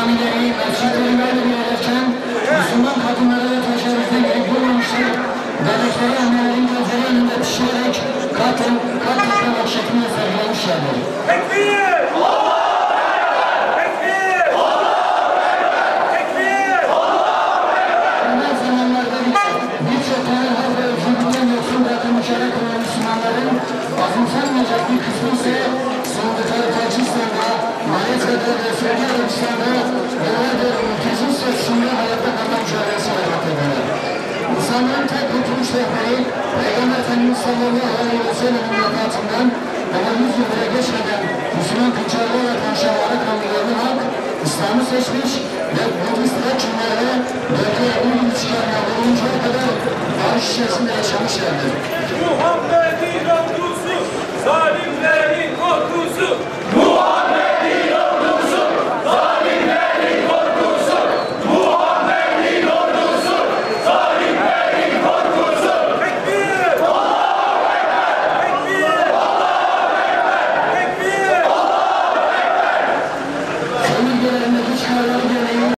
camileri, mescitleri böyle yerlerken Müslüman kadınlara ve tecavüzde gerek bulmamışlar. Bebekleri annelerin gözleri önünde pişirerek kat toplamak şeklinde sergilemişlerdir. Tekbir! Bundan zamanlarda birçok tane hak ve özgürlükten yoksun bırakılmış olarak olan Müslümanların azımsanmayacak bir kısmı ise Suudi Tacistan'da, Malezya'da ve Suudi Arabistan'da yıllardır mülteci statüsünde hayatta kalma mücadelesi vermektedirler. İnsanların tek kurtuluş rehberi Peygamber Efendimiz sallallahu aleyhi ve sellem'in vefatından ama 100 yıl bile geçmeden Müslüman tüccarlı ve konşerleri kanlılarını hak İslam'ı seçmiş ve Budist hükümlerle bölgeye uyum çıkarmaya bulununcaya kadar barış içerisinde yaşamışlardır. Muhammed'in ordusu zalimler